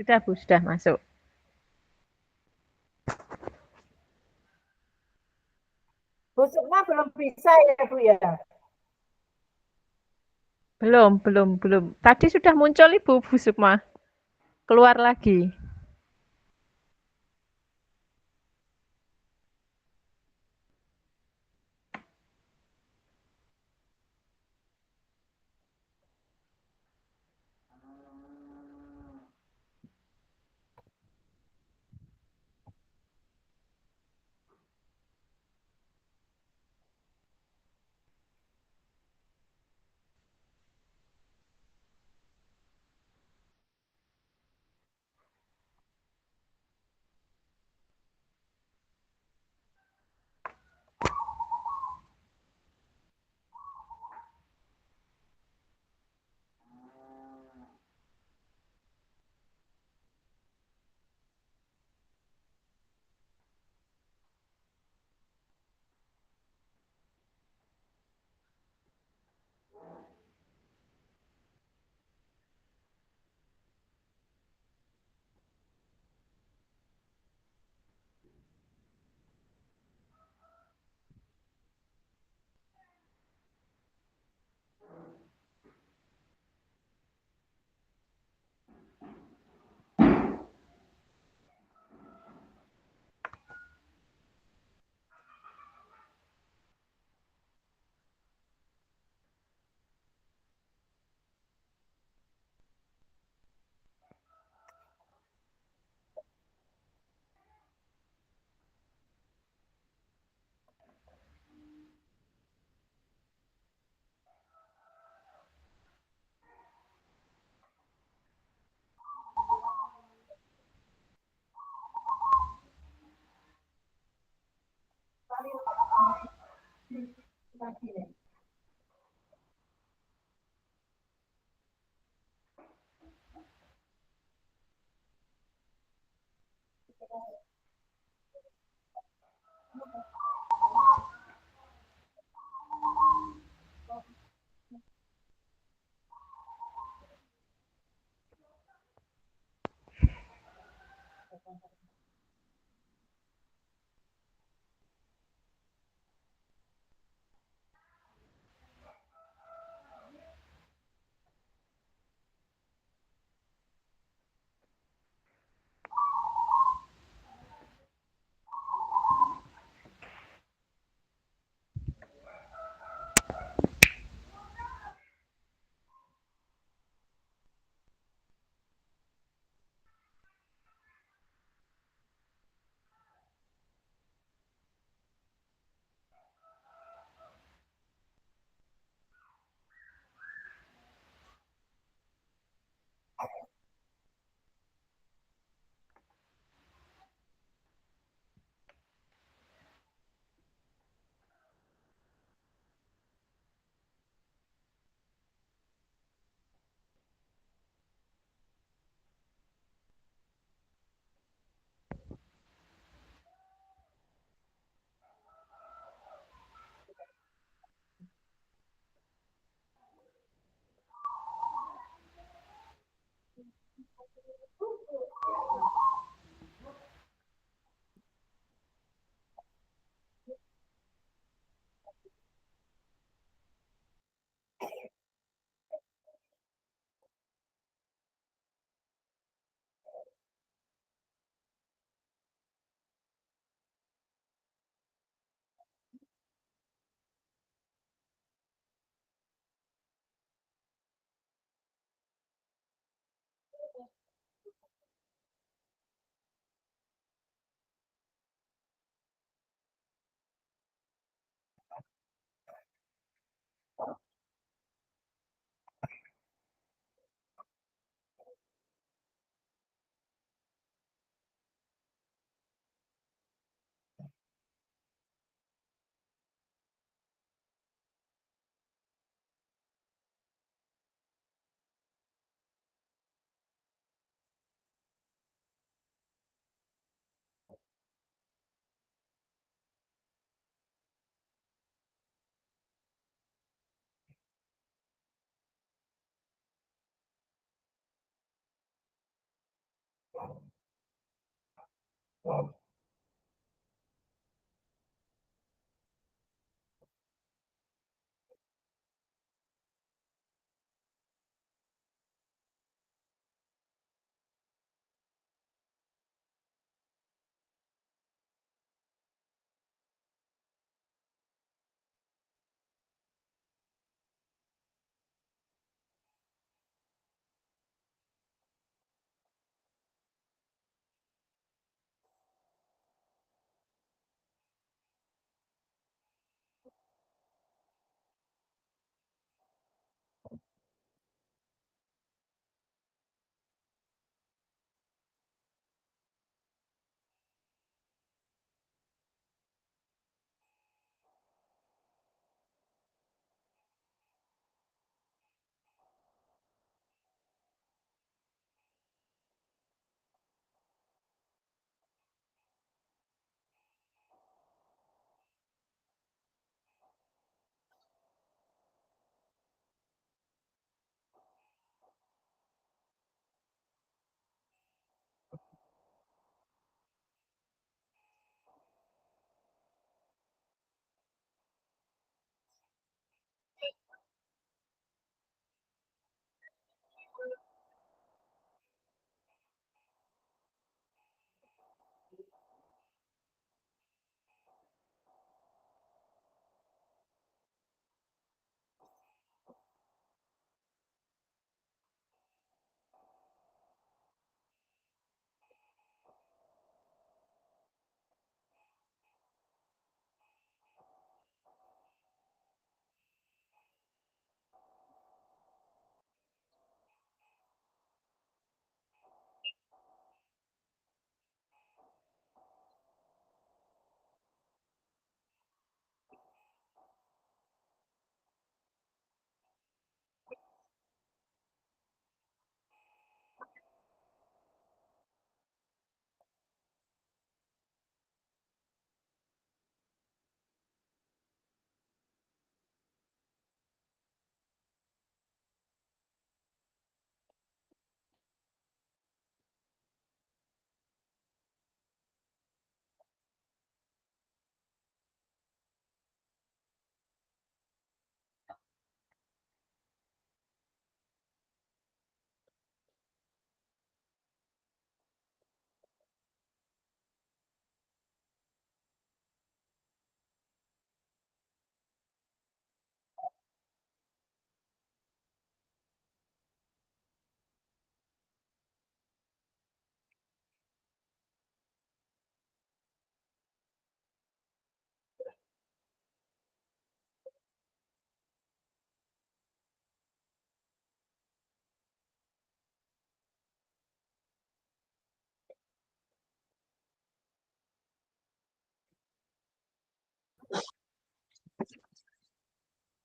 Sudah, Bu, sudah masuk. Bu Sukma belum bisa ya Bu ya? Belum. Tadi sudah muncul Ibu Bu Sukma. Keluar lagi.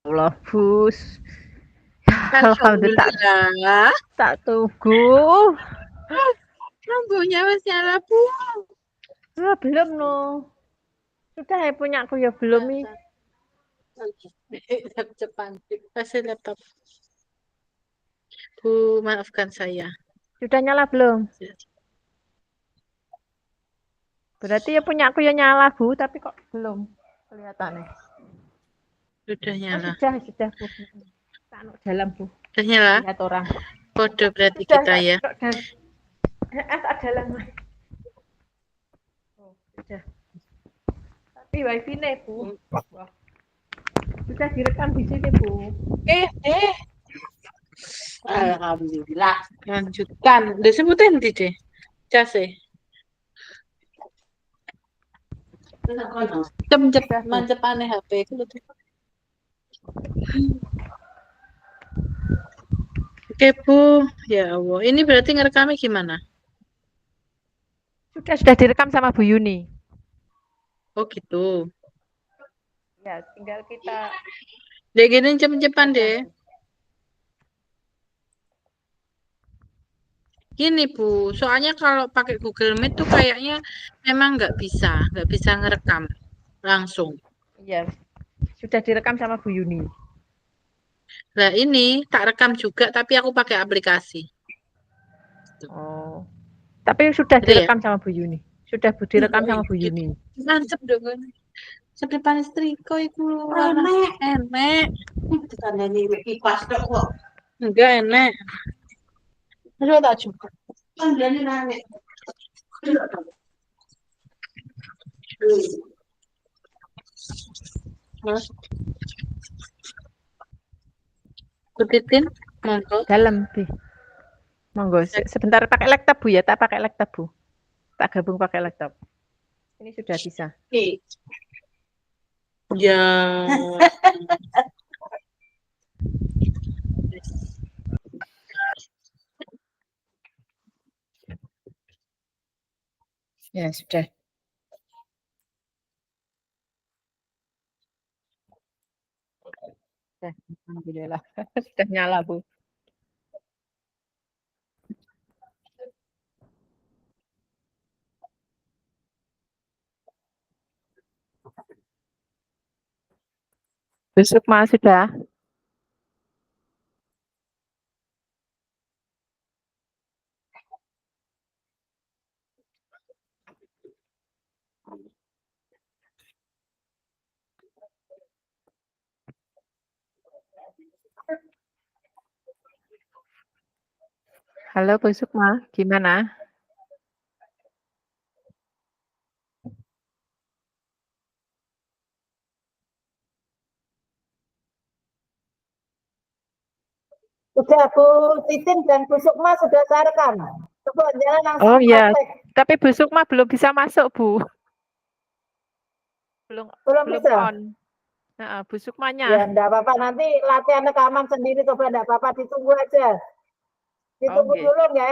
Allah, Bus. Alhamdulillah Alhamdulillah. tak tunggu. Lampunya masih nyala, Bu. Belum no. Sudah ya punya aku ya belum nih. Cepat. Kasih laptop. Bu, maafkan saya. Sudah nyala belum? Berarti ya punya aku ya nyala Bu, tapi kok belum kelihatannya. Sudah Oh, nyala. sudah Bu. Taruh dalam Bu. Sudah nyala? Lihat orang. Kode berarti Sudah, kita ya. tak dalam. Oh, sudah. Tapi wifi-nya Bu. Wah. Sudah direkam di sini Bu. Alhamdulillah. Lanjutkan. Disebutin di deh. Case. Cep mancepane HP ku. Oke, Bu. Ya Allah. Ini berarti ngerekamnya gimana? Sudah direkam sama Bu Yuni. Oh, gitu. Ya, tinggal kita Dek gini cep-cepan deh. Gini Bu, soalnya kalau pakai Google Meet tuh kayaknya memang nggak bisa ngerekam langsung. Iya. Sudah direkam sama Bu Yuni. Nah ini tak rekam juga, tapi aku pakai aplikasi. Oh. Tapi sudah Gitu ya? direkam sama Bu Yuni. Sudah Bu direkam sama Bu Yuni. Mantep dong. Sedepan istriku iku enek. Ditandani kipas tok kok. Enggak enek. Aduh tak cukup. Tandani nane. Mas. Kutitin, monggo. Dalam, Bi. Monggo, sebentar pakai laptop Bu ya, tak pakai laptop Bu. Tak gabung pakai laptop. Ini sudah bisa. Ya. Ya, sudah. Alhamdulillah. Sudah nyala, Bu. Besok Mas sudah. Halo Bu Sukma, gimana? Sudah Bu Titin dan Bu Sukma sudah saya rekam. Coba jalan langsung Oh iya, praktek. tapi Bu Sukma belum bisa masuk Bu. Belum Belum bisa. on. Nah, Bu Sukmanya. Ya enggak apa-apa, nanti latihan rekaman sendiri coba enggak apa-apa, ditunggu aja. Ditunggu Oke. dulu ya.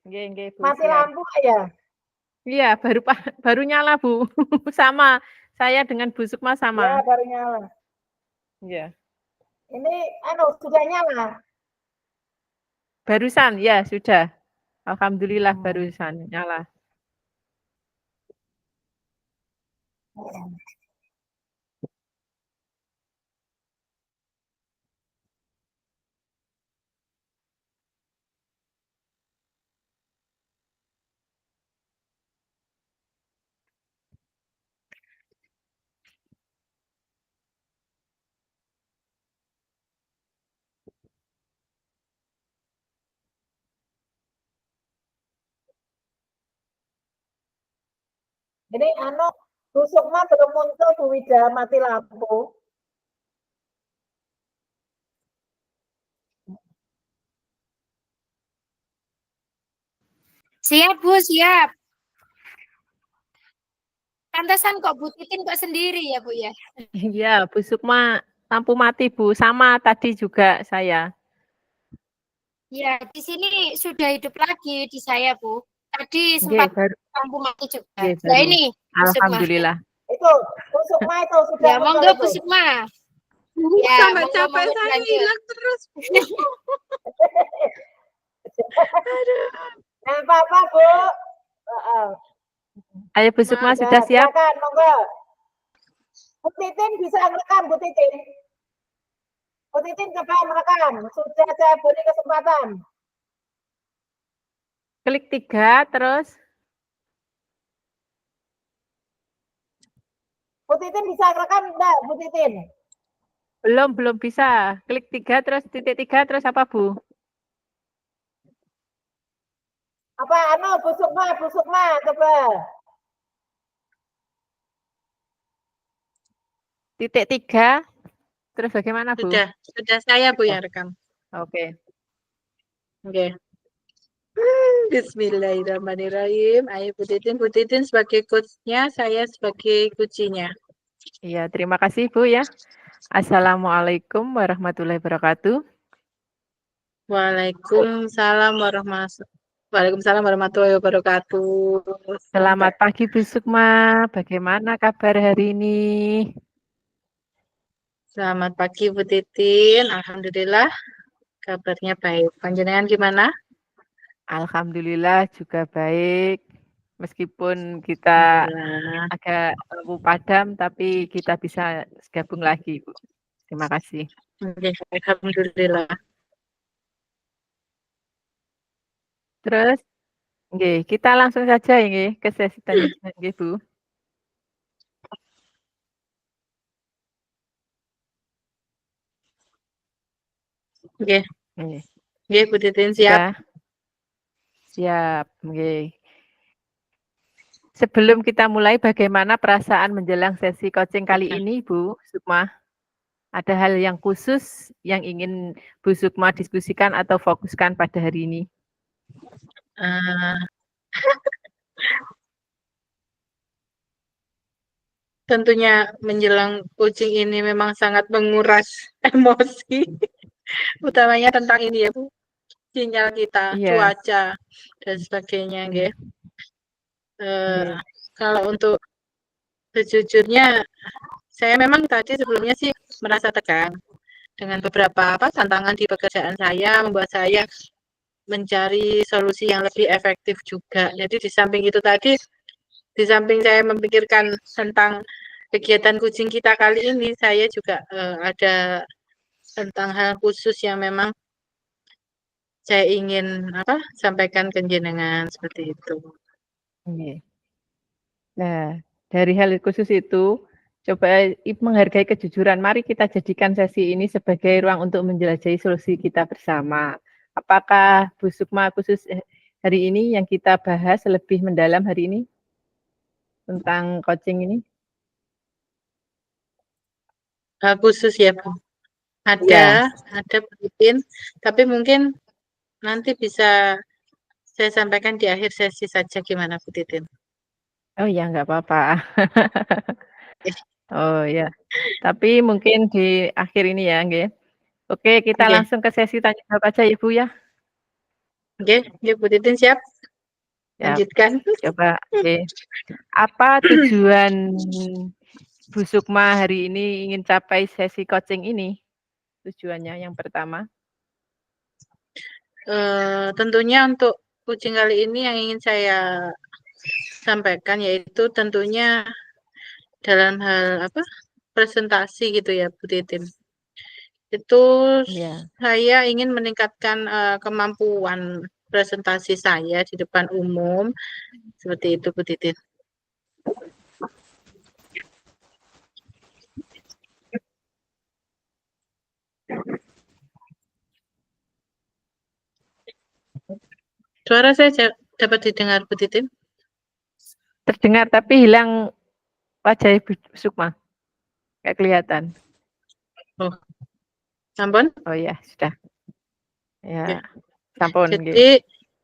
Nggih, Bu. Masih Siap. lampu ya? Iya, baru nyala Bu. Sama. Saya dengan Bu Sukma Ya, sama. baru nyala. Iya. Ini sudah nyala. Barusan ya sudah. Alhamdulillah barusan nyala. Ini Bu Sukma belum muncul, Bu Wida mati lampu. Siap, Bu, siap. Pantesan kok Bu Titin kok sendiri ya, Bu ya? Iya, Bu Sukma lampu mati Bu. Sama tadi juga saya. Ya, di sini sudah hidup lagi di saya, Bu. Tadi Nggih, sempat baru. lampu mati juga. Nggih, Nah, baru. ini Bu Sukma. Alhamdulillah. Itu Bu Sukma itu sudah Ya, monggo Bu Sukma. Ya, Sampai monggo, capek monggo, saya lanjut. hilang terus. Nah, apa-apa Bu. Ayo Bu Sukma Nah, sudah siap? silakan, monggo. Bu Titin bisa merekam, Bu Titin. Bu Titin coba merekam. Sudah saya beri kesempatan. Klik 3 terus. Bu Titin bisa merekam enggak, Bu Titin? Belum bisa. Klik 3 terus titik 3 terus apa Bu? Apa Bu Sukma coba. Titik 3 terus bagaimana Bu? Sudah saya Bu yang rekam. Oke. Oke. Bismillahirrahmanirrahim. Ayo Bu Titin sebagai coachnya, saya sebagai kuncinya. Iya, terima kasih Bu ya. Assalamualaikum warahmatullahi wabarakatuh. Waalaikumsalam warahmatullahi wabarakatuh. Selamat pagi Bu Sukma. Bagaimana kabar hari ini? Selamat pagi Bu Titin. Alhamdulillah kabarnya baik. Panjenengan gimana? Alhamdulillah juga baik. Meskipun kita agak lampu padam, tapi kita bisa gabung lagi, Bu. Terima kasih. Oke, alhamdulillah. Terus Nggih, kita langsung saja nggih ke sesi tanya jawab nggih, Bu. Nggih, Nggih, nggih Bu Titin siap. sudah? Siap, nggih. Sebelum kita mulai, bagaimana perasaan menjelang sesi coaching kali ini, Bu Sukma? Ada hal yang khusus yang ingin Bu Sukma diskusikan atau fokuskan pada hari ini? Eh, tentunya menjelang coaching ini memang sangat menguras emosi, utamanya tentang ini ya Bu, sinyal kita, Iya. cuaca dan sebagainya, nggih. Nggih. Kalau untuk sejujurnya, saya memang tadi sebelumnya sih merasa tegang dengan beberapa tantangan di pekerjaan saya, membuat saya mencari solusi yang lebih efektif juga. Jadi di samping itu tadi, di samping saya memikirkan tentang kegiatan kucing kita kali ini, saya juga ada tentang hal khusus yang memang saya ingin sampaikan ke jenengan seperti itu. Nggih. Nah, dari hal khusus itu, coba menghargai kejujuran. Mari kita jadikan sesi ini sebagai ruang untuk menjelajahi solusi kita bersama. Apakah Bu Sukma khusus hari ini yang kita bahas lebih mendalam hari ini tentang coaching ini? Khusus ya Bu. Ya. Ada mungkin, tapi mungkin nanti bisa saya sampaikan di akhir sesi saja, gimana Bu Titin? Oh ya, nggak apa-apa. Oh ya, tapi mungkin di akhir ini ya, nggih. Oke, kita Oke, langsung ke sesi tanya jawab aja ya, Bu, ya. oke, Bu Titin siap? Siap. Lanjutkan. Coba, oke. Apa tujuan Bu Sukma hari ini ingin capai sesi coaching ini? Tujuannya yang pertama. Tentunya untuk kucing kali ini yang ingin saya sampaikan yaitu tentunya dalam hal presentasi gitu ya Bu Titin. Itu Ya. saya ingin meningkatkan kemampuan presentasi saya di depan umum seperti itu Bu Titin. Suara saya dapat didengar Bu Titin? Terdengar tapi hilang wajah Bu Sukma. Nggak kelihatan. Oh, sampun? Oh ya, sudah. Ya, Oke. sampun nggih. Jadi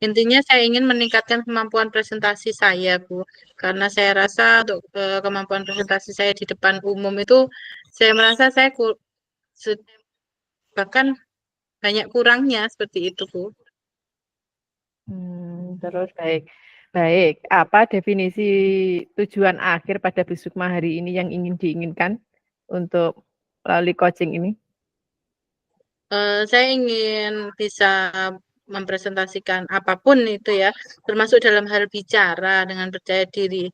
intinya saya ingin meningkatkan kemampuan presentasi saya, Bu. Karena saya rasa untuk kemampuan presentasi saya di depan umum itu saya merasa saya bahkan banyak kurangnya seperti itu, Bu. Terus baik. Baik, apa definisi tujuan akhir pada Bu Sukma hari ini yang ingin diinginkan untuk melalui coaching ini? Saya ingin bisa mempresentasikan apapun itu ya, termasuk dalam hal bicara dengan percaya diri,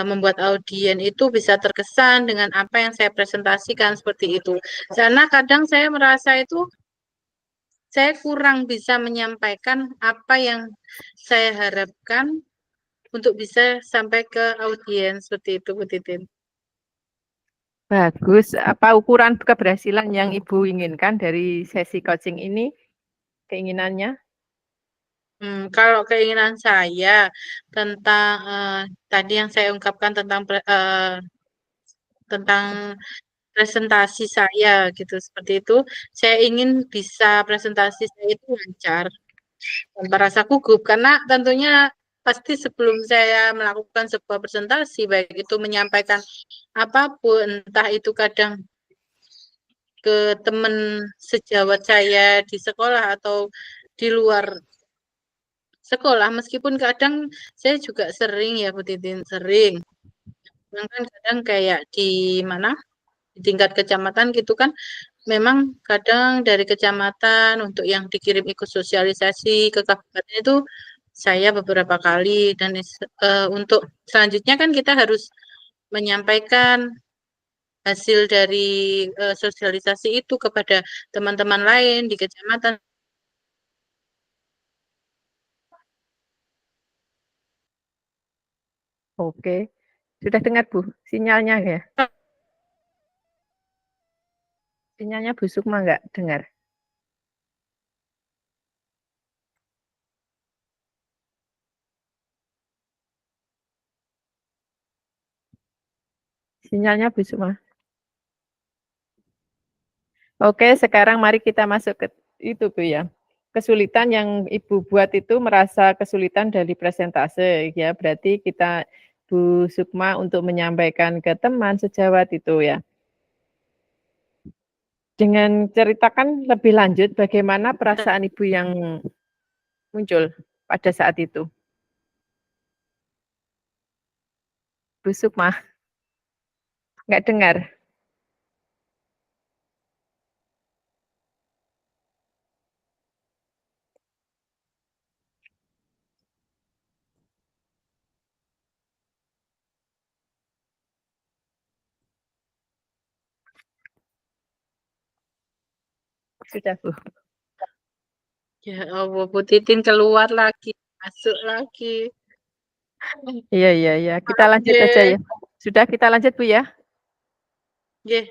membuat audien itu bisa terkesan dengan apa yang saya presentasikan seperti itu. Karena kadang saya merasa itu saya kurang bisa menyampaikan apa yang saya harapkan untuk bisa sampai ke audiens seperti itu, Bu Titin. Bagus. Apa ukuran keberhasilan yang Ibu inginkan dari sesi coaching ini? Keinginannya? Kalau keinginan saya tentang tadi yang saya ungkapkan tentang presentasi saya gitu seperti itu, saya ingin bisa presentasi saya itu lancar tanpa rasa gugup karena tentunya pasti sebelum saya melakukan sebuah presentasi baik itu menyampaikan apapun entah itu kadang ke teman sejawat saya di sekolah atau di luar sekolah meskipun kadang saya juga sering ya Bu Titin sering kan kadang kayak di mana di tingkat kecamatan gitu kan memang kadang dari kecamatan untuk yang dikirim ikut sosialisasi ke kabupaten itu saya beberapa kali dan untuk selanjutnya kan kita harus menyampaikan hasil dari sosialisasi itu kepada teman-teman lain di kecamatan Oke. Sudah dengar, Bu, sinyalnya ya? Sinyalnya Bu Sukma nggak dengar? Sinyalnya Bu Sukma. Oke, sekarang mari kita masuk ke itu, Bu, ya. Kesulitan yang Ibu buat itu merasa kesulitan dari presentase, ya. Berarti kita Bu Sukma untuk menyampaikan ke teman sejawat itu, ya. Dengan ceritakan lebih lanjut bagaimana perasaan Ibu yang muncul pada saat itu. Bu Sukma, nggak dengar? Sudah, Bu. Ya Allah, Bu Titin keluar lagi, masuk lagi. Iya. Kita lanjut aja ya. Sudah kita lanjut, Bu, ya? Nggih.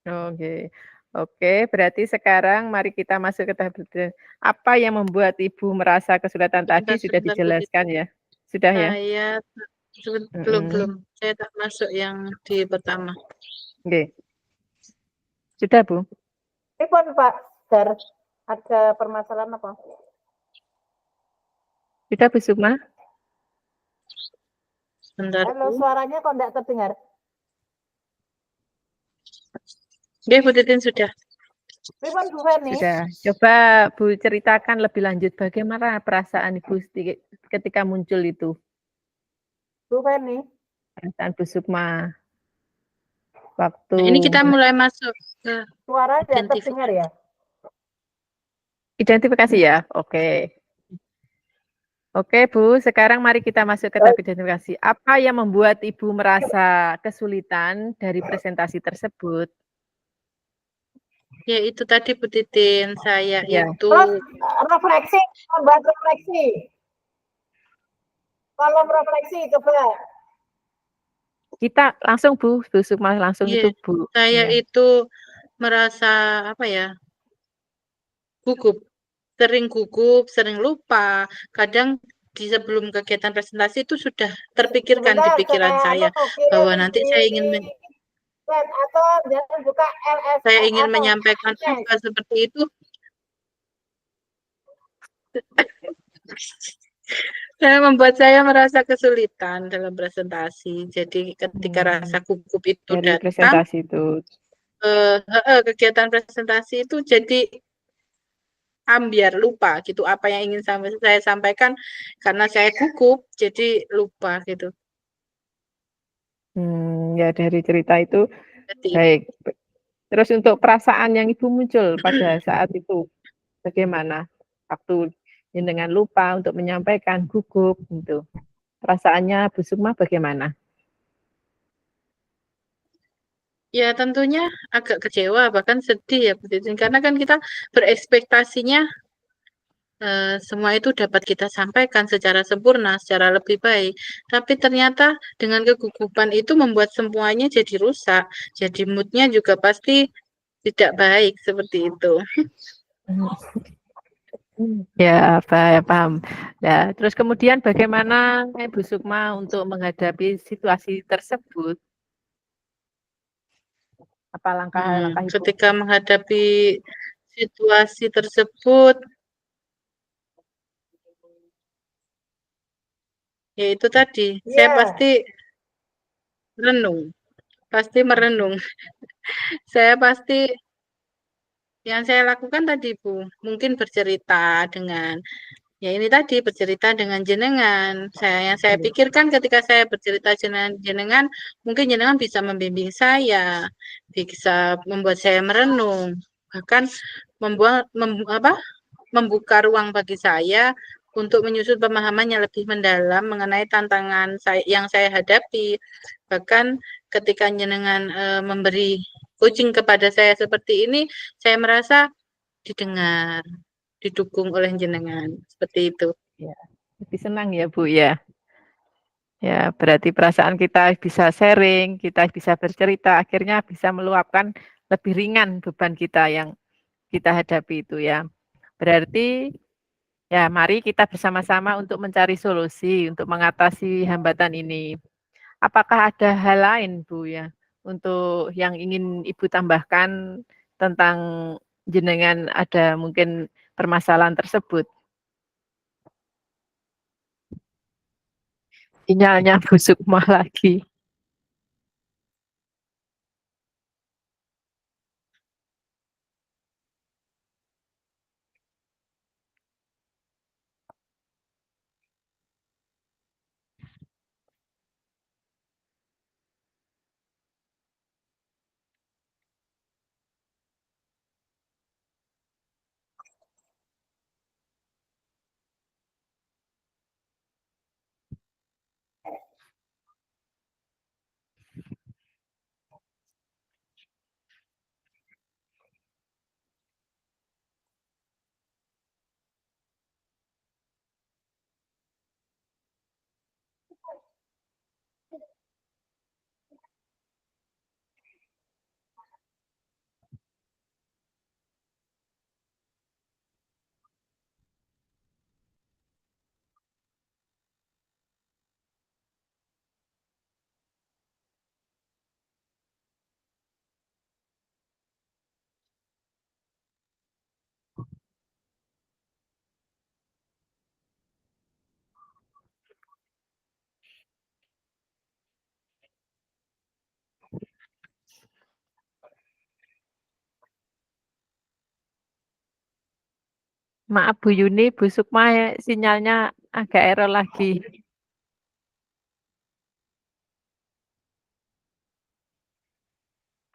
Oke. Oke, berarti sekarang mari kita masuk ke tahap berikutnya. Apa yang membuat Ibu merasa kesulitan tadi sudah Sebentar, Bu Titin. dijelaskan ya? Sudah ya? Saya belum. Saya tak masuk yang di pertama. Oke. Sudah, Bu? Pripun Pak Dar, ada permasalahan apa? Sudah, Bu Sukma? Sebentar, Halo, Bu. suaranya kok enggak terdengar? Nggih, Bu Titin sudah. Pripun Bu Feni? Sudah. Coba Bu ceritakan lebih lanjut bagaimana perasaan Ibu ketika muncul itu. Bu Feni, Perasaan Bu Sukma waktu Nah, ini kita mulai masuk ke suara tidak identifikasi. terdengar ya? identifikasi ya? Oke. Oke, Bu, sekarang mari kita masuk ke tahap identifikasi. Apa yang membuat Ibu merasa kesulitan dari presentasi tersebut? Ya itu tadi Bu Titin, saya Ya. itu Terus refleksi, membuat refleksi. Kolom refleksi coba. Kita langsung Bu Sukma langsung Iya, itu Bu. saya Ya. itu merasa apa ya? Gugup, sering lupa. Kadang di sebelum kegiatan presentasi itu sudah terpikirkan di Sebentar, pikiran saya kirim bahwa nanti di chat atau jangan buka LS saya ingin atau menyampaikan chat. apa seperti itu. Membuat saya merasa kesulitan dalam presentasi. Jadi ketika rasa gugup itu Dari datang, presentasi itu. kegiatan presentasi itu jadi ambiar, lupa gitu apa yang ingin saya sampaikan karena saya gugup, jadi lupa gitu. Ya dari cerita itu Jadi, baik. Terus untuk perasaan yang Ibu muncul pada saat itu bagaimana? Waktu dengan lupa untuk menyampaikan gugup gitu. Perasaannya Bu Sukma bagaimana? ya tentunya agak kecewa bahkan sedih ya Bu Titin, karena kan kita berekspektasinya semua itu dapat kita sampaikan secara sempurna, secara lebih baik. Tapi ternyata dengan kegugupan itu membuat semuanya jadi rusak. Jadi moodnya juga pasti tidak baik seperti itu. Ya, paham. Ya, terus kemudian bagaimana Bu Sukma untuk menghadapi situasi tersebut? Apa langkah-langkah Ibu? Ketika menghadapi situasi tersebut, ya itu tadi, saya pasti merenung. Saya pasti yang saya lakukan tadi Bu, mungkin bercerita dengan ya ini tadi bercerita dengan jenengan. Yang saya pikirkan ketika saya bercerita dengan jenengan, mungkin jenengan bisa membimbing saya, bisa membuat saya merenung, bahkan membuka ruang bagi saya untuk menyusut pemahaman yang lebih mendalam mengenai tantangan yang saya hadapi. Bahkan ketika jenengan memberi coaching kepada saya seperti ini, saya merasa didengar, didukung oleh jenengan seperti itu. Ya, lebih senang ya Bu ya. Ya, berarti perasaan kita bisa sharing, kita bisa bercerita, akhirnya bisa meluapkan lebih ringan beban kita yang kita hadapi itu ya. Berarti ya mari kita bersama-sama untuk mencari solusi untuk mengatasi hambatan ini. Apakah ada hal lain Bu ya untuk yang ingin Ibu tambahkan tentang jenengan ada mungkin permasalahan tersebut? Sinyalnya busuk mah lagi. Maaf Bu Yuni, Bu Sukma sinyalnya agak error lagi.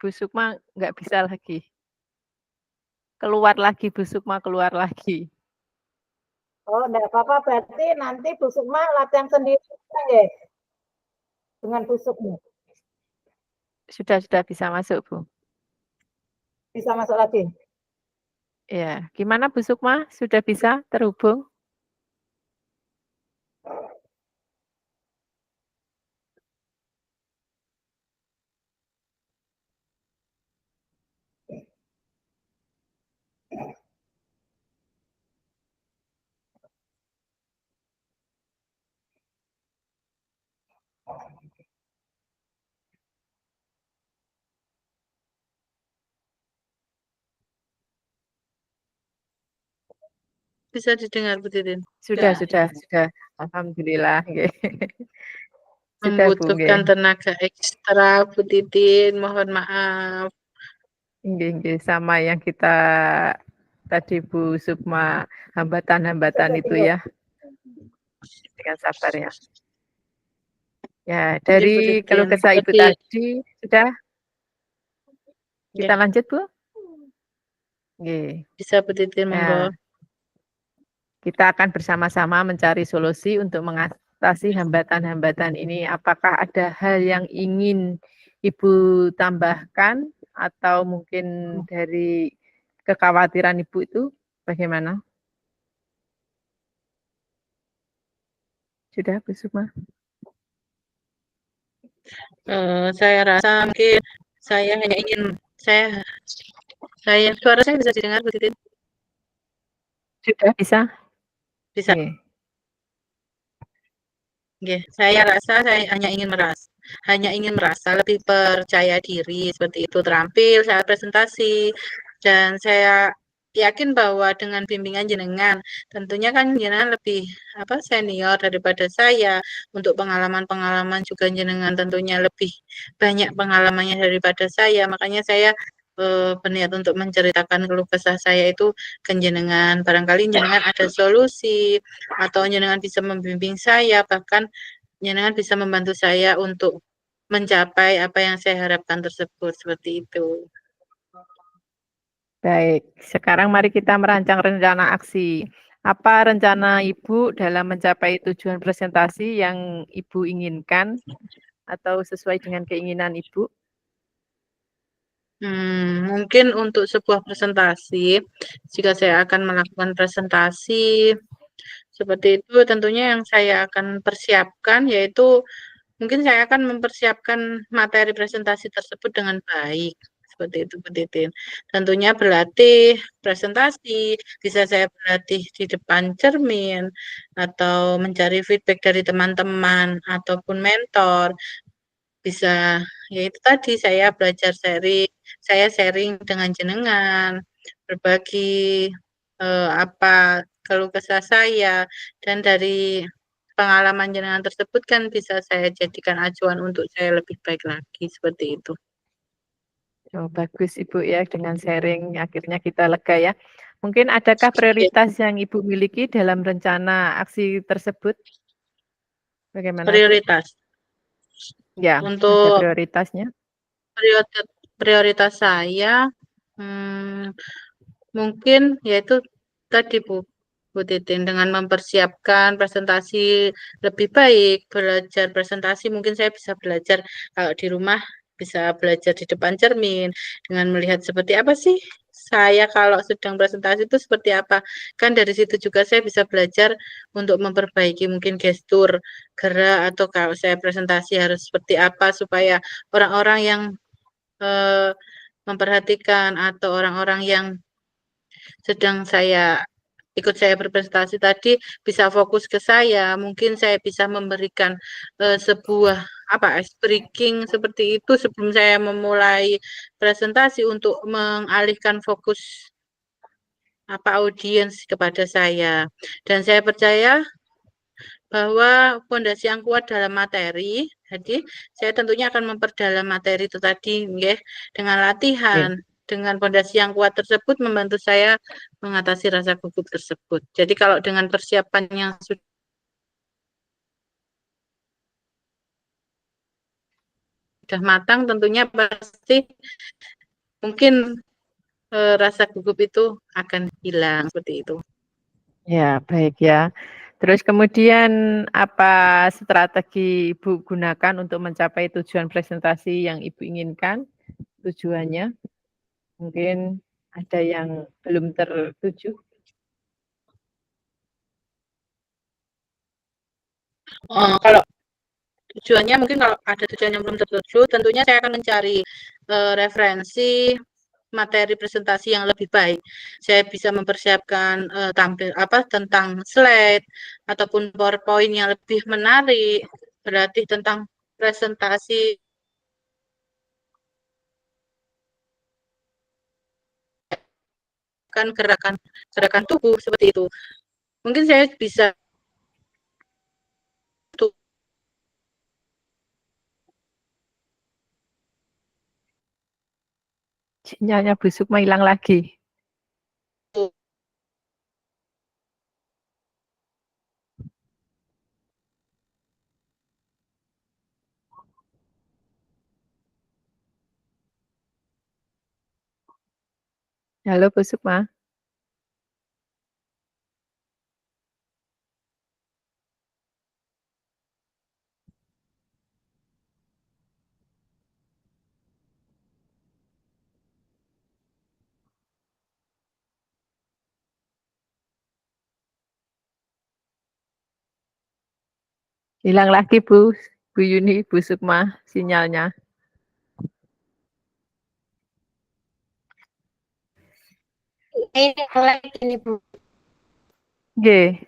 Bu Sukma nggak bisa lagi. Keluar lagi Bu Sukma, keluar lagi. Oh, enggak apa-apa, berarti nanti Bu Sukma latihan sendiri ya, dengan Bu Sukma. Sudah bisa masuk Bu. Bisa masuk lagi. Ya, gimana Bu Sukma? Sudah bisa terhubung? Bisa didengar Bu Titin? Sudah. Alhamdulillah. Sudah Bu. Membutuhkan tenaga ekstra Bu Titin, mohon maaf. Sama yang kita tadi Bu Sukma, hambatan-hambatan itu ya. Dengan sabar ya. Ya, dari keluh kesah Ibu tadi sudah kita lanjut Bu. Bisa Bu Titin, monggo. Kita akan bersama-sama mencari solusi untuk mengatasi hambatan-hambatan ini. Apakah ada hal yang ingin Ibu tambahkan atau mungkin dari kekhawatiran Ibu itu bagaimana? Sudah Bu Sukma? Saya rasa mungkin saya hanya ingin suara saya bisa didengar Bu Titin? Sudah bisa? Bisa. Saya rasa saya hanya ingin merasa lebih percaya diri seperti itu, terampil saat presentasi, dan saya yakin bahwa dengan bimbingan jenengan, tentunya kan jenengan lebih senior daripada saya, untuk pengalaman-pengalaman juga jenengan tentunya lebih banyak pengalamannya daripada saya, makanya saya berniat untuk menceritakan keluh kesah saya itu ke jenengan. Barangkali jenengan ada solusi atau jenengan bisa membimbing saya, bahkan jenengan bisa membantu saya untuk mencapai apa yang saya harapkan tersebut, seperti itu. Baik, sekarang mari kita merancang rencana aksi. Apa rencana Ibu dalam mencapai tujuan presentasi yang Ibu inginkan atau sesuai dengan keinginan Ibu? Mungkin untuk sebuah presentasi, jika saya akan melakukan presentasi, Seperti itu tentunya yang saya akan persiapkan yaitu mungkin saya akan mempersiapkan materi presentasi tersebut dengan baik. Seperti itu, Bu Titin. Tentunya berlatih presentasi, bisa saya berlatih di depan cermin, atau mencari feedback dari teman-teman, ataupun mentor. Bisa, ya itu tadi, saya belajar saya sharing dengan jenengan, berbagi apa keluh kesah saya, dan dari pengalaman jenengan tersebut kan bisa saya jadikan acuan untuk saya lebih baik lagi, seperti itu. Oh, bagus Ibu ya, dengan sharing akhirnya kita lega ya. Mungkin adakah prioritas yang Ibu miliki dalam rencana aksi tersebut? Bagaimana Bu? Prioritas. Ya, ada Untuk prioritasnya? prioritas saya, mungkin yaitu tadi Bu Titin, dengan mempersiapkan presentasi lebih baik, belajar presentasi, mungkin saya bisa belajar kalau di rumah, bisa belajar di depan cermin, dengan melihat seperti apa sih saya kalau sedang presentasi itu seperti apa. Kan dari situ juga saya bisa belajar untuk memperbaiki mungkin gestur, gerak, atau kalau saya presentasi harus seperti apa supaya orang-orang yang memperhatikan atau orang-orang yang sedang ikut saya berprestasi tadi bisa fokus ke saya. Mungkin saya bisa memberikan sebuah ice breaking seperti itu sebelum saya memulai presentasi untuk mengalihkan fokus audiens kepada saya. Dan saya percaya bahwa fondasi yang kuat dalam materi, jadi saya tentunya akan memperdalam materi itu tadi, dengan latihan, dengan fondasi yang kuat tersebut membantu saya mengatasi rasa gugup tersebut. Jadi kalau dengan persiapan yang sudah matang, tentunya pasti mungkin rasa gugup itu akan hilang, seperti itu. Ya, baik ya. Terus kemudian apa strategi Ibu gunakan untuk mencapai tujuan presentasi yang Ibu inginkan? Tujuannya mungkin ada yang belum tertuju. Kalau tujuannya mungkin kalau ada tujuan yang belum tertuju, tentunya saya akan mencari referensi materi presentasi yang lebih baik. Saya bisa mempersiapkan tentang slide ataupun PowerPoint yang lebih menarik, berarti tentang presentasi kan gerakan tubuh seperti itu. Mungkin saya bisa Sinyalnya Bu Sukma hilang lagi. Halo Bu Sukma. Hilang lagi Bu Yuni, Bu Sukma sinyalnya. Ini lagi nih Bu. Nggih.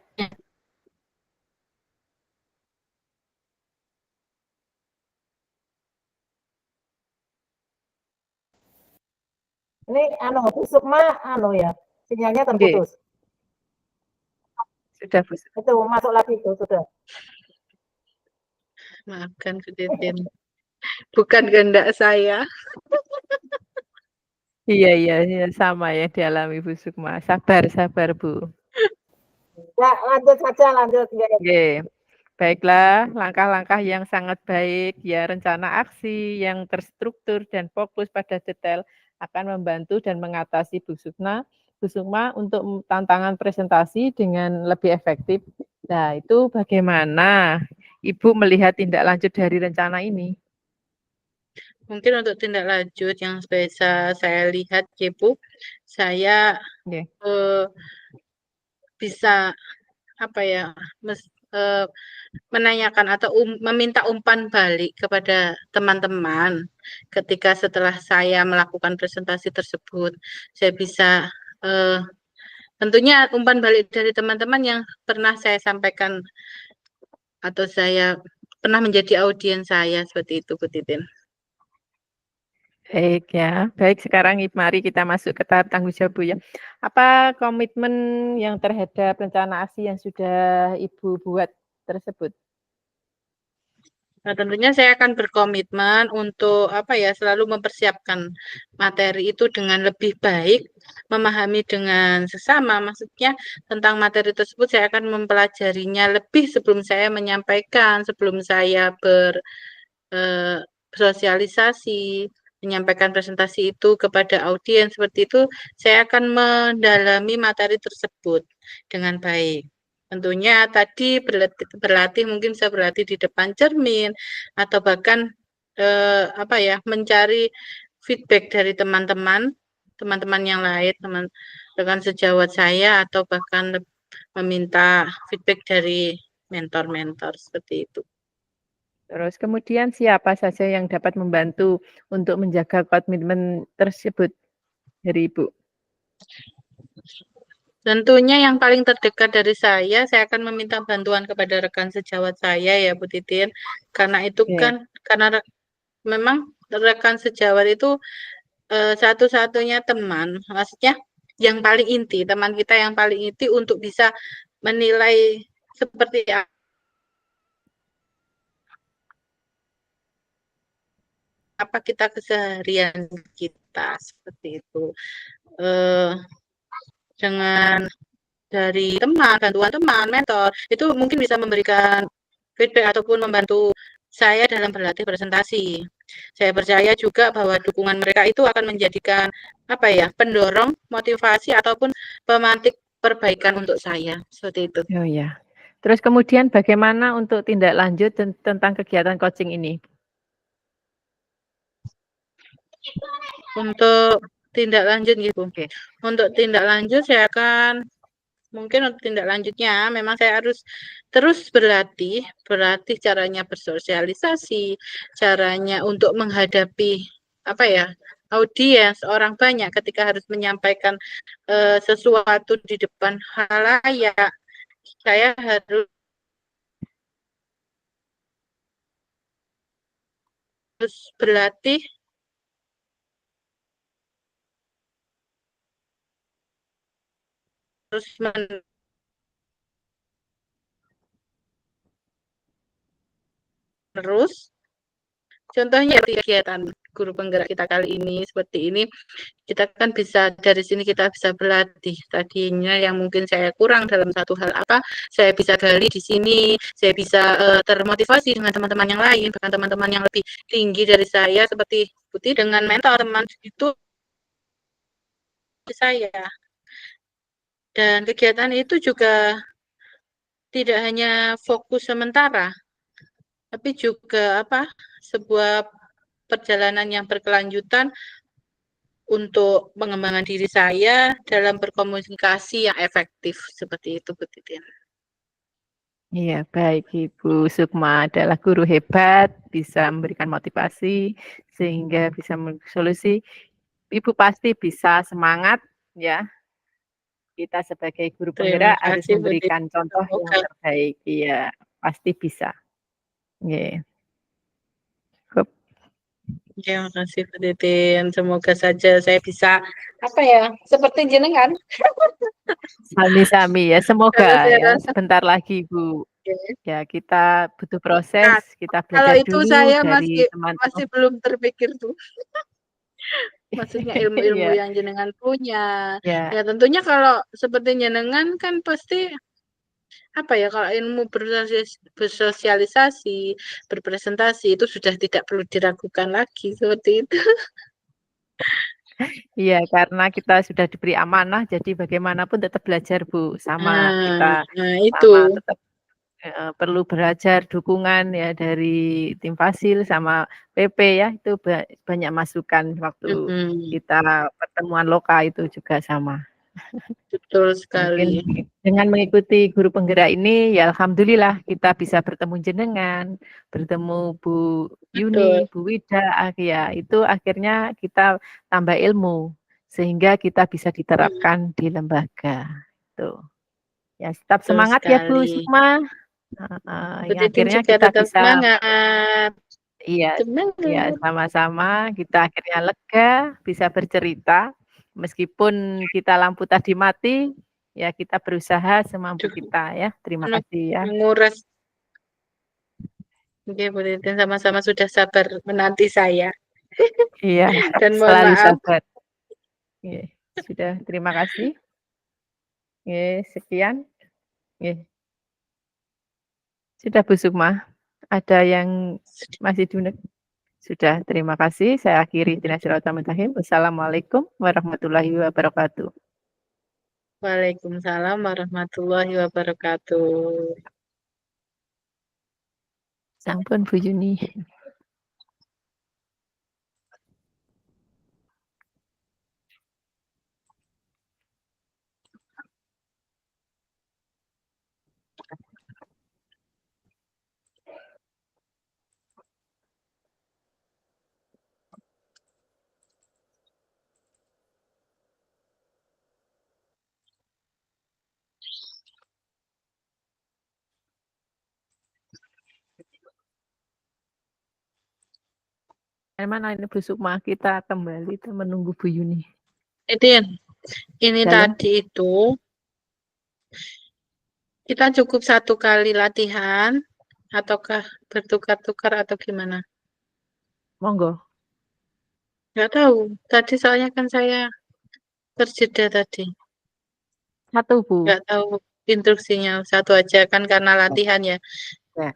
Ini Bu Sukma ya, sinyalnya terputus. Sudah Bu. Itu masuk lagi itu sudah. Maafkan Bu Titin. Bukan kehendak saya. Iya, sama ya dialami Bu Sukma. Sabar Bu. Ya, lanjut saja, lanjut. Oke. Baiklah, langkah-langkah yang sangat baik ya, rencana aksi yang terstruktur dan fokus pada detail akan membantu dan mengatasi Bu Sukma untuk tantangan presentasi dengan lebih efektif. Nah, itu bagaimana Ibu melihat tindak lanjut dari rencana ini? Mungkin untuk tindak lanjut yang bisa saya lihat, Bu, saya bisa apa ya, menanyakan atau meminta umpan balik kepada teman-teman ketika setelah saya melakukan presentasi tersebut. Saya bisa tentunya umpan balik dari teman-teman yang pernah saya sampaikan atau saya pernah menjadi audiens saya seperti itu, Bu Titin. Baik ya, baik sekarang mari kita masuk ke tahap tanggung jawab Bu ya. Apa komitmen yang terhadap rencana ASI yang sudah Ibu buat tersebut? Nah, tentunya saya akan berkomitmen untuk apa ya, selalu mempersiapkan materi itu dengan lebih baik, memahami dengan sesama. Maksudnya tentang materi tersebut saya akan mempelajarinya lebih sebelum saya menyampaikan, sebelum saya bersosialisasi, menyampaikan presentasi itu kepada audiens seperti itu, saya akan mendalami materi tersebut dengan baik. Tentunya tadi berlatih mungkin bisa berlatih di depan cermin atau bahkan apa ya, mencari feedback dari teman-teman yang lain, teman rekan sejawat saya, atau bahkan meminta feedback dari mentor-mentor seperti itu. Terus kemudian siapa saja yang dapat membantu untuk menjaga komitmen tersebut dari Ibu? Tentunya yang paling terdekat dari saya akan meminta bantuan kepada rekan sejawat saya ya Bu Titin. Karena itu kan, karena memang rekan sejawat itu satu-satunya teman, maksudnya yang paling inti, teman kita yang paling inti untuk bisa menilai seperti apa kita keseharian kita seperti itu. Dengan dari teman, bantuan teman, mentor, itu mungkin bisa memberikan feedback ataupun membantu saya dalam berlatih presentasi. Saya percaya juga bahwa dukungan mereka itu akan menjadikan apa ya, pendorong, motivasi ataupun pemantik perbaikan untuk saya. Seperti itu. Oh ya. Terus kemudian bagaimana untuk tindak lanjut tentang kegiatan coaching ini? Untuk tindak lanjut gitu. Untuk tindak lanjut saya akan mungkin untuk tindak lanjutnya memang saya harus terus berlatih caranya bersosialisasi, caranya untuk menghadapi apa ya, audiens orang banyak ketika harus menyampaikan sesuatu di depan halayak. Saya harus berlatih terus menerus. Contohnya kegiatan guru penggerak kita kali ini seperti ini, kita kan bisa dari sini kita bisa berlatih. Tadinya yang mungkin saya kurang dalam satu hal apa, saya bisa gali di sini, saya bisa termotivasi dengan teman-teman yang lain, bahkan teman-teman yang lebih tinggi dari saya seperti Putih dengan mentor teman itu saya. Dan kegiatan itu juga tidak hanya fokus sementara, tapi juga apa, sebuah perjalanan yang berkelanjutan untuk pengembangan diri saya dalam berkomunikasi yang efektif seperti itu, Bu Titin. Iya, baik Ibu Sukma adalah guru hebat, bisa memberikan motivasi sehingga bisa solusi. Ibu pasti bisa semangat ya. Kita sebagai guru penggerak harus memberikan contoh yang terbaik. Iya, pasti bisa. Yeah. Terima kasih Bu Titin. Semoga saja saya bisa apa ya, seperti jenengan. Sami-sami ya, semoga ya. Sebentar lagi Bu. Ya, kita butuh proses, kita belajar kalau itu dulu saya dari teman-teman. masih belum terpikir tuh. Maksudnya ilmu-ilmu yang jenengan punya. Ya tentunya kalau seperti jenengan kan pasti apa ya, kalau ilmu bersosialisasi, berpresentasi itu sudah tidak perlu diragukan lagi seperti itu. Iya, karena kita sudah diberi amanah, jadi bagaimanapun tetap belajar Bu, sama kita itu. sama tetap perlu belajar dukungan ya dari tim Fasil sama PP ya, itu banyak masukan waktu kita pertemuan loka itu juga sama. Betul Mungkin sekali. dengan mengikuti guru penggerak ini, ya alhamdulillah kita bisa bertemu jenengan, bertemu Bu Betul. Yuni, Bu Wida, ya itu akhirnya kita tambah ilmu sehingga kita bisa diterapkan di lembaga. Tuh. Ya, tetap Betul semangat ya Bu sekali. Sukma. Bu Yang Titin akhirnya juga kita tetap bisa, semangat. iya, ya Semangat. sama-sama kita akhirnya lega, bisa bercerita. Meskipun kita lampu tadi mati, ya kita berusaha semampu Duh, kita ya. Terima anu, kasih ya. menguras. Oke, Bu Titin sama-sama sudah sabar menanti saya. Iya, Dan mohon selalu maaf. sabar. Iya, sudah, terima kasih. Iya, sekian. Iya. Sudah Bu Sukma, ada yang masih diundang? Sudah, terima kasih. Saya akhiri Bismillahirrahmanirrahim. Wassalamualaikum warahmatullahi wabarakatuh. Waalaikumsalam warahmatullahi wabarakatuh. Sampun Bu Yuni. Mana ini Bu Sukma, kita kembali menunggu Bu Yuni. Ini Dalam. tadi itu kita cukup 1 kali latihan ataukah bertukar-tukar atau gimana? Monggo. Nggak tahu. Tadi soalnya kan saya terjeda tadi. 1 Bu. Nggak tahu instruksinya. 1 aja kan karena latihan ya. Ya.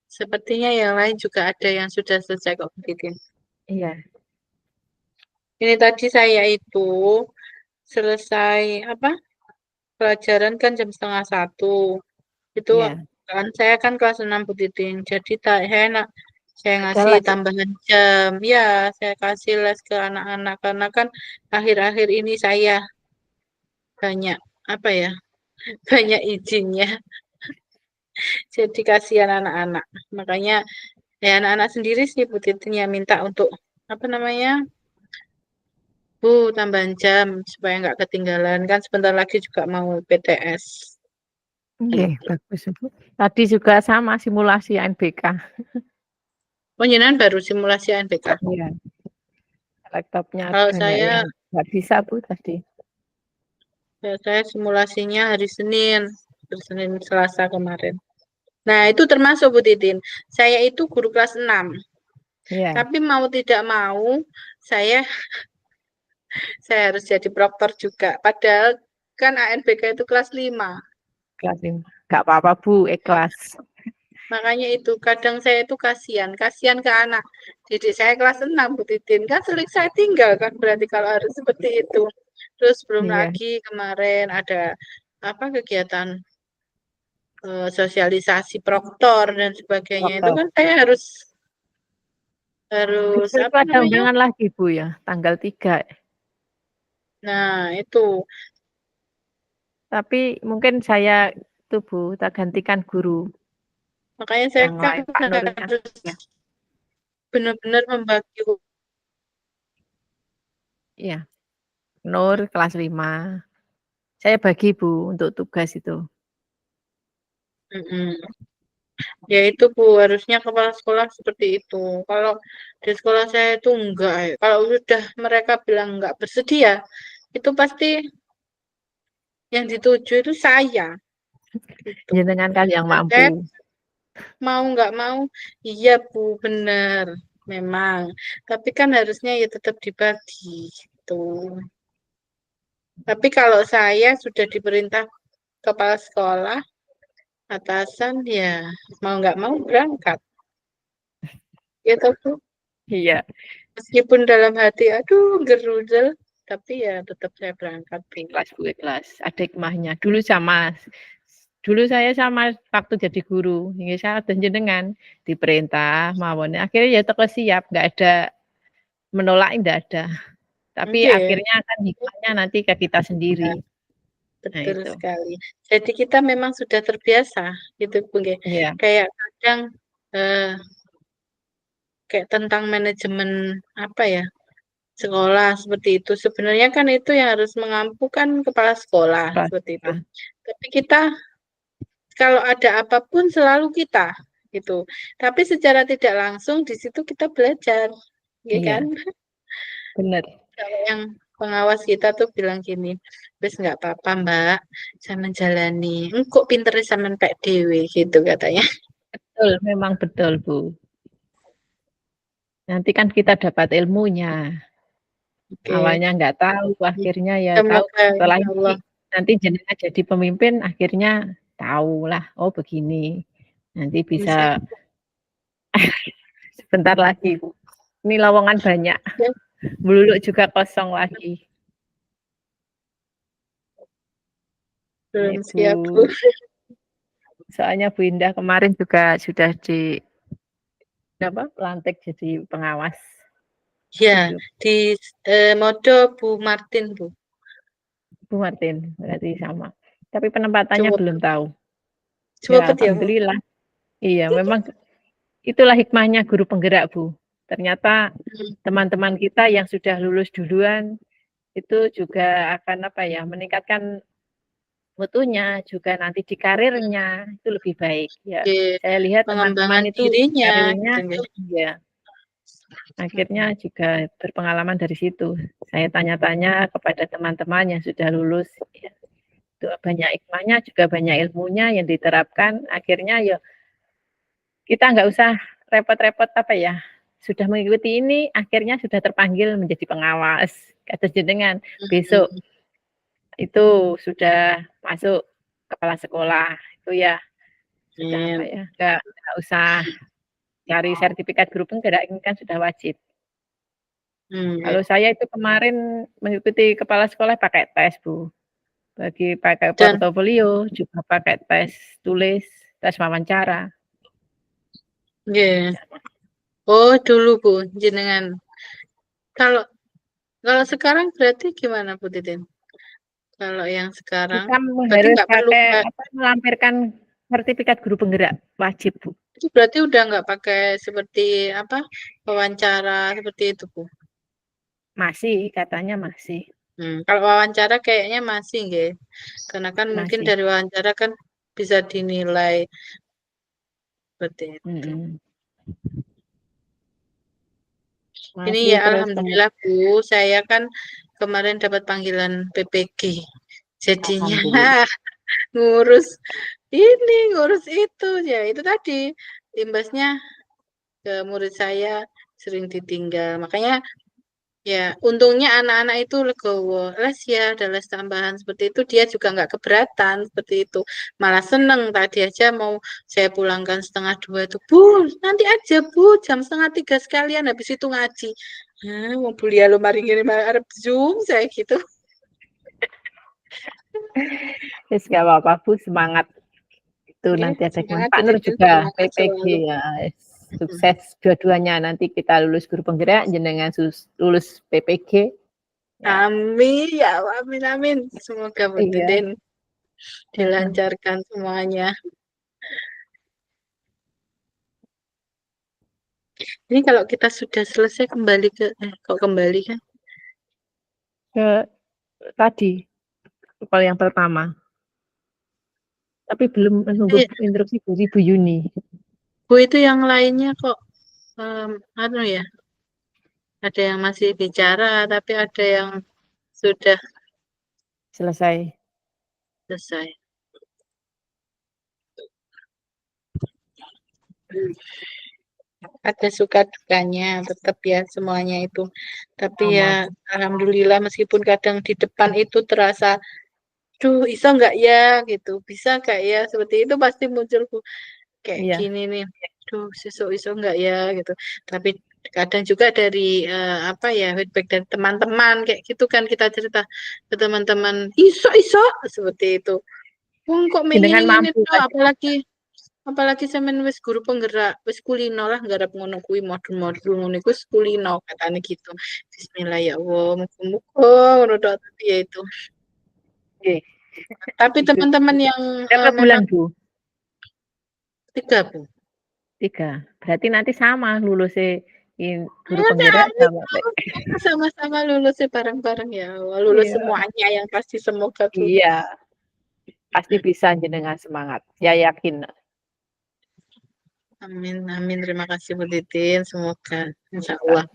Sepertinya yang lain juga ada yang sudah selesai kok bikin. Iya. Ini tadi saya itu selesai apa? Pelajaran kan jam 12:30. Itu Iya. kan saya kan kelas 6 Bu Titin. Jadi saya Ada ngasih les. tambahan jam. Ya, saya kasih les ke anak-anak karena kan akhir-akhir ini saya banyak apa ya? Banyak izinnya. Jadi kasihan anak-anak. Makanya ya anak-anak sendiri sih Bu Titin yang minta untuk apa namanya? Bu, tambahan jam supaya nggak ketinggalan. Kan sebentar lagi juga mau PTS. Oke, Gitu. bagus Bu. Tadi juga sama simulasi ANBK. Oh, jenengan baru simulasi ANBK. Iya. Laptopnya Kalau banyak saya, yang nggak bisa Bu tadi. saya simulasinya hari Senin, Senin Selasa kemarin. Nah, itu termasuk Bu Titin. Saya itu guru kelas 6. Iya. Tapi mau tidak mau, saya harus jadi proktor juga. Padahal kan ANBK itu kelas 5. Kelas 5. Nggak apa-apa Bu, ikhlas. Makanya itu kadang saya itu kasihan ke anak didik saya kelas 6 Bu Titin. Kan sering saya tinggal kan berarti kalau harus seperti itu. Terus belum Iya. lagi kemarin ada apa kegiatan sosialisasi proktor dan sebagainya. Itu Proktor. kan saya harus Besok itu apa ada namanya? undangan lagi Bu ya, tanggal 3. Nah, itu Tapi mungkin saya itu Bu, tak gantikan guru makanya saya yang kan lain, Pak Nurnya. harus Ya. benar-benar membagi. Iya, Nur kelas 5. Saya bagi Bu untuk tugas itu. Mm-mm. Ya itu Bu, harusnya kepala sekolah seperti itu. Kalau di sekolah saya itu enggak. Kalau sudah mereka bilang enggak bersedia, itu pasti yang dituju itu saya. Gitu. Jenengan kan yang Dan mampu. saya mau enggak mau, iya Bu, benar. Memang. Tapi kan harusnya ya tetap dibagi. Gitu. Tapi kalau saya sudah diperintah kepala sekolah, atasan ya mau nggak mau berangkat. Gitu Bu. Iya. Meskipun dalam hati, aduh gerudel, tapi ya tetap saya berangkat, Bu. Ikhlas Bu, ikhlas. Ada hikmahnya. Dulu saya sama waktu jadi guru, nggih saten jenengan diperintah mawon. Akhirnya ya teko siap, nggak ada menolak, nggak ada. Tapi Nggih, akhirnya kan hikmahnya nanti ke kita sendiri. Nah betul itu. sekali. Jadi kita memang sudah terbiasa gitu, Bu, nggih. Iya, Kayak kadang kayak tentang manajemen apa ya, sekolah seperti itu. Sebenarnya kan itu yang harus mengampukan kepala sekolah seperti itu. pasti. Tapi kita kalau ada apapun selalu kita gitu. Tapi secara tidak langsung di situ kita belajar, ya Iya, kan? bener. Kalau yang pengawas kita tuh bilang gini, wis nggak apa-apa Mbak, saya menjalani. Engkok pinter sampean pek dhewe gitu katanya. Betul, memang betul Bu. Nanti kan kita dapat ilmunya. Oke, Awalnya nggak tahu, akhirnya ya tahu. semoga Setelah insya ini Allah nanti jenengan jadi pemimpin, akhirnya tahulah, oh begini. Nanti bisa. bisa sebentar lagi Bu. Ini lowongan banyak, Ya, Bululuk juga kosong lagi. belum Ini siap Bu. Bu, soalnya Bu Indah kemarin juga sudah di apa pelantik jadi pengawas Ya, hidup. di Modo Bu Martin Bu. Bu Martin, berarti sama. Tapi penempatannya Coba belum tahu. Ya, cepet ya Bu. alhamdulillah. Iya, memang itulah hikmahnya guru penggerak, Bu. Ternyata Hmm, teman-teman kita yang sudah lulus duluan itu juga akan apa ya, meningkatkan mutunya, juga nanti di karirnya itu lebih baik ya. Oke, Saya lihat pengembangan teman-teman itu dirinya karirnya gitu nggih. ya akhirnya juga berpengalaman dari situ. Saya tanya-tanya kepada teman-teman yang sudah lulus, ya, itu banyak hikmahnya, juga banyak ilmunya yang diterapkan. Akhirnya ya kita nggak usah repot-repot apa ya, sudah mengikuti ini, akhirnya sudah terpanggil menjadi pengawas. Kata jenengan, besok Hmm, itu sudah masuk kepala sekolah, itu ya sudah apa amin. ya, nggak usah cari sertifikat guru penggerak, ini kan sudah wajib. Hmm. Kalau saya itu kemarin mengikuti kepala sekolah pakai tes, Bu. Pakai Dan portofolio, juga pakai tes tulis, tes wawancara. nggih. Oh, dulu Bu jenengan. Kalau kalau sekarang berarti gimana Bu Titin? Kalau yang sekarang Kita berarti harus nggak perlu pakai apa, melampirkan sertifikat guru penggerak, wajib, Bu. itu berarti udah nggak pakai seperti apa wawancara seperti itu Bu. Masih, katanya masih. Kalau wawancara kayaknya masih nggih. Karena kan mungkin Masih. dari wawancara kan bisa dinilai seperti itu. Mm-mm. Ini Masih ya terus alhamdulillah Bu, saya kan kemarin dapat panggilan PPG. Jadinya alhamdulillah. ngurus ini, ngurus itu. Ya, itu tadi imbasnya ke murid saya sering ditinggal. Makanya ya untungnya anak-anak itu legowo. Les ya, ada les tambahan seperti itu. Dia juga nggak keberatan seperti itu. Malah seneng tadi aja mau saya pulangkan 1:30 itu. Bu, nanti aja Bu, jam 2:30 sekalian habis itu ngaji. Mau bulia lo mari ngirim arep Zoom saya gitu. Terus gak apa-apa, Bu, semangat. Itu Oke, nanti ada gimana. semangat Pak Nur Titin, juga semangat PPG selalu. ya. Sukses dua-duanya. Nanti kita lulus guru penggerak, jenengan lulus PPG. Ya, Amin ya Allah, amin amin. Semoga Bu iya. Titin dilancarkan semuanya. Ini kalau kita sudah selesai kembali ke kok kembali kan? Ke tadi, kalau yang pertama. Tapi belum menunggu Iya, instruksi dari Bu Yuni. Bu itu yang lainnya kok anu ya, ada yang masih bicara tapi ada yang sudah Selesai. selesai. Ada suka dukanya tetap ya semuanya itu. Tapi ya Sama. alhamdulillah meskipun kadang di depan itu terasa duh iso nggak ya gitu bisa nggak ya seperti itu pasti muncul Bu. Kayak Iya. gini nih duh sesuk iso nggak ya gitu tapi Kadang juga dari apa ya, feedback dari teman-teman kayak gitu kan, kita cerita ke teman-teman, iso iso seperti itu. Wong kok Jenengan ingin mampu itu, Kak. apalagi sampean wis guru penggerak, wis kulino lah, nggarap ngono kuwi modul-modul ngono iku wis kulino katanya gitu. Bismillah ya Allah, muga-muga ngono tok, tapi ya itu. Oke. Tapi Gitu. teman-teman yang Berapa memang bulan Bu? 3 Bu. 3. Berarti nanti sama lulusnya guru Ya, penggerak amin. sama Teh. Kita sama-sama lulusnya bareng-bareng ya Allah. Lulus Iya. semuanya yang pasti, semoga Bu. Iya, pasti bisa jenengan semangat. Ya yakin. Amin, amin. Terima kasih Bu Titin. Semoga insya Allah.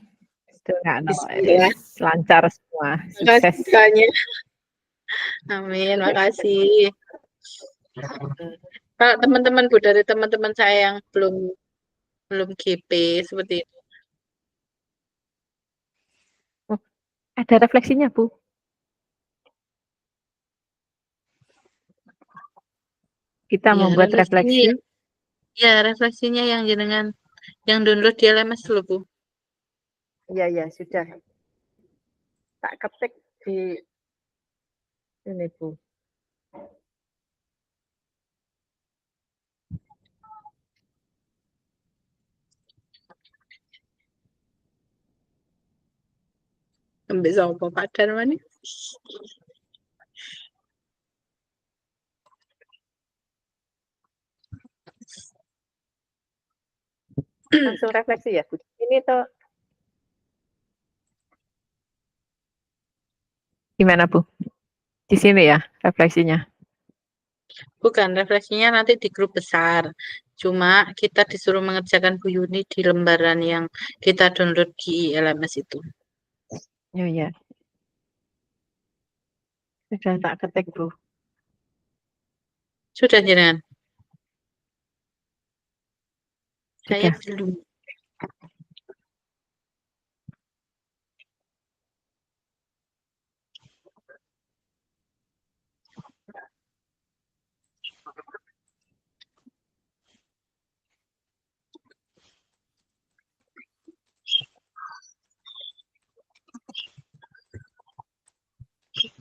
Doakan Bismillah. lancar semua. Terima kasih Sukses. doanya. Amin, makasih. Kalau teman-teman Bu, dari teman-teman saya yang belum GP seperti itu. Ada refleksinya Bu. Kita Ya, membuat refleksi. Ya, refleksinya yang jenengan yang download di LMS loh Bu. Iya, iya, sudah. Tak ketik di ini Bu. Ambil sama Pak Darman. Langsung refleksi ya Bu. Ini tuh gimana Bu? Di sini ya refleksinya. Bukan, refleksinya nanti di grup besar. Cuma kita disuruh mengerjakan Bu Yuni di lembaran yang kita download di LMS itu. Oh iya. Sudah tak ketik Bu. Sudah jenengan? Saya Sudah. belum.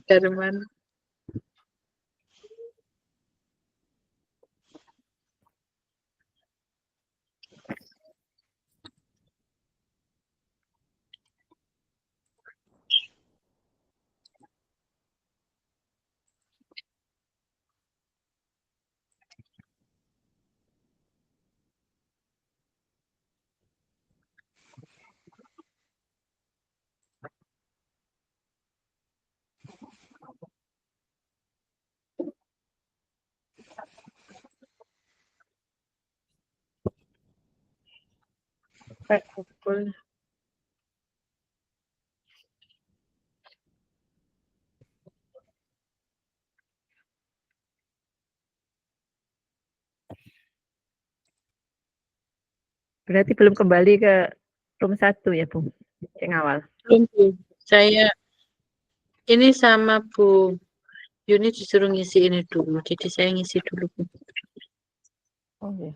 Darman. Pukul. Berarti belum kembali ke room 1 ya Bu? Yang awal. Belum Bu. Saya ini sama Bu Yuni disuruh ngisi ini dulu. Jadi saya ngisi dulu Bu. Oh iya.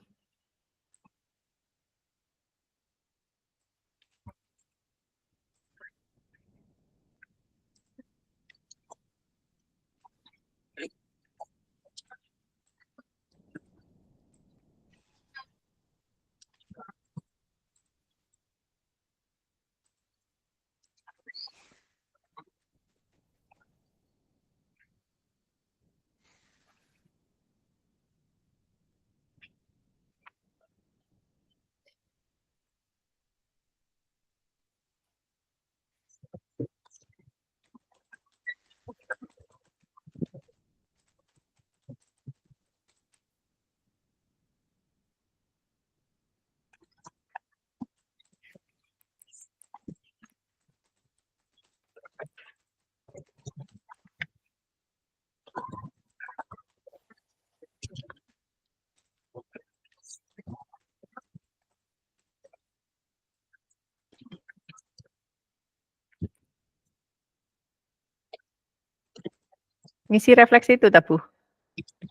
Ngisi refleksi itu tak Bu?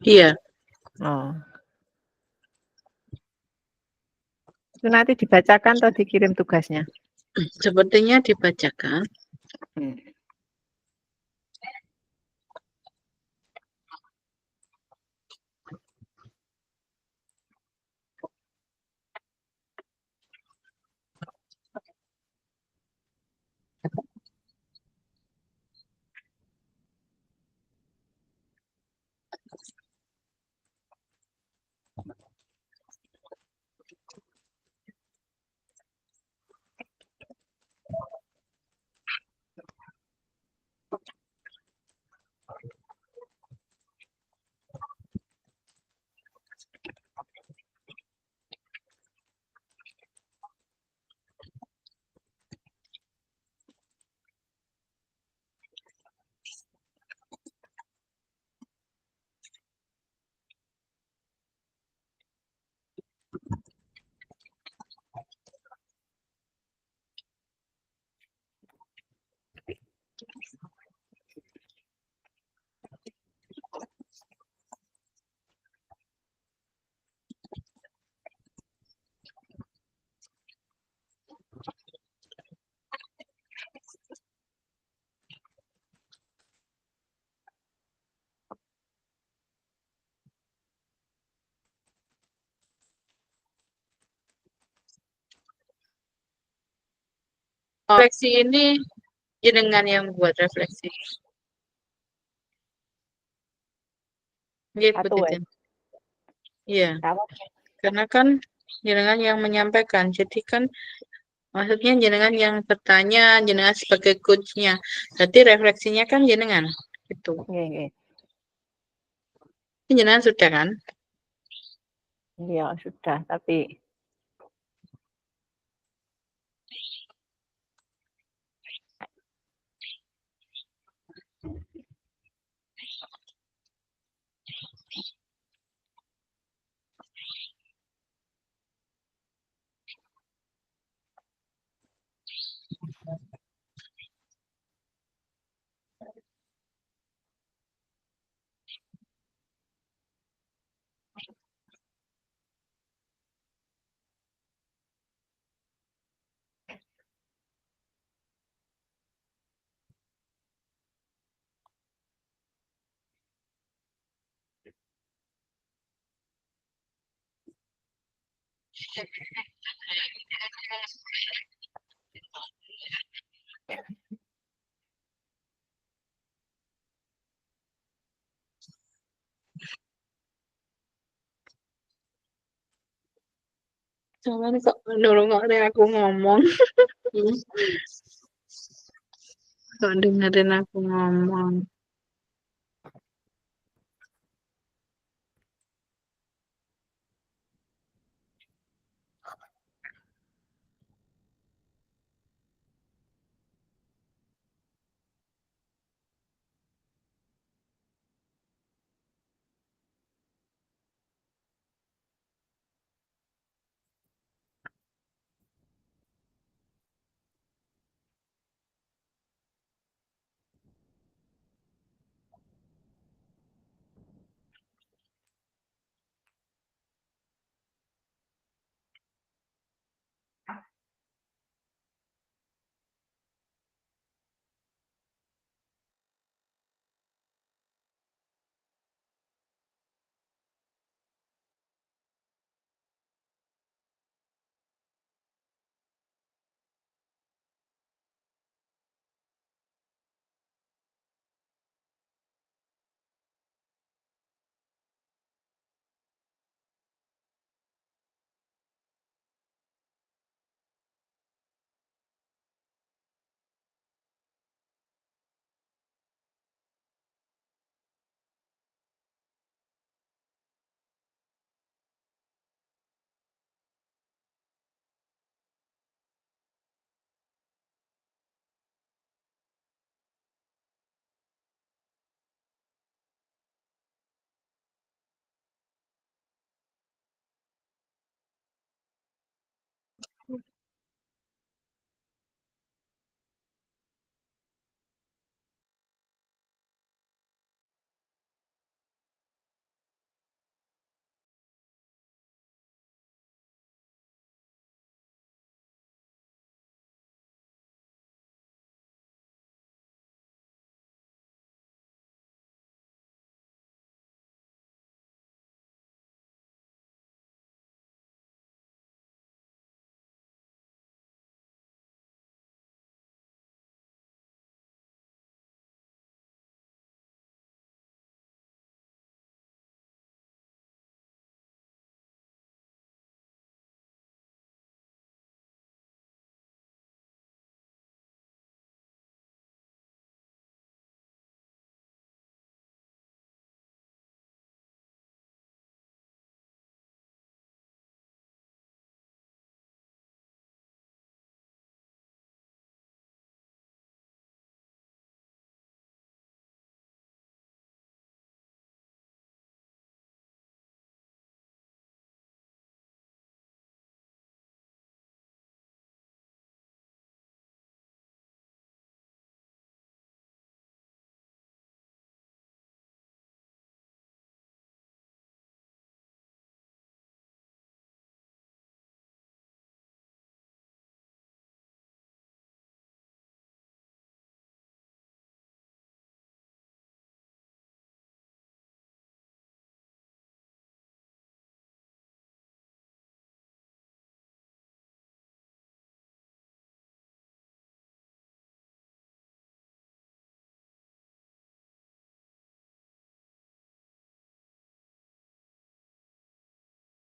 Iya. Oh. Itu nanti dibacakan atau dikirim tugasnya? Sepertinya dibacakan. Refleksi ini jenengan yang buat refleksi. Nggih, Bu Satu, Titin. Iya, Apa? karena kan jenengan yang menyampaikan. Jadi kan maksudnya jenengan yang bertanya, jenengan sebagai coach-nya. Berarti refleksinya kan jenengan. Gitu. Nggih. Jenengan sudah kan? Iya, sudah, tapi Cuman kok dengerin aku ngomong. Kok dengerin aku ngomong.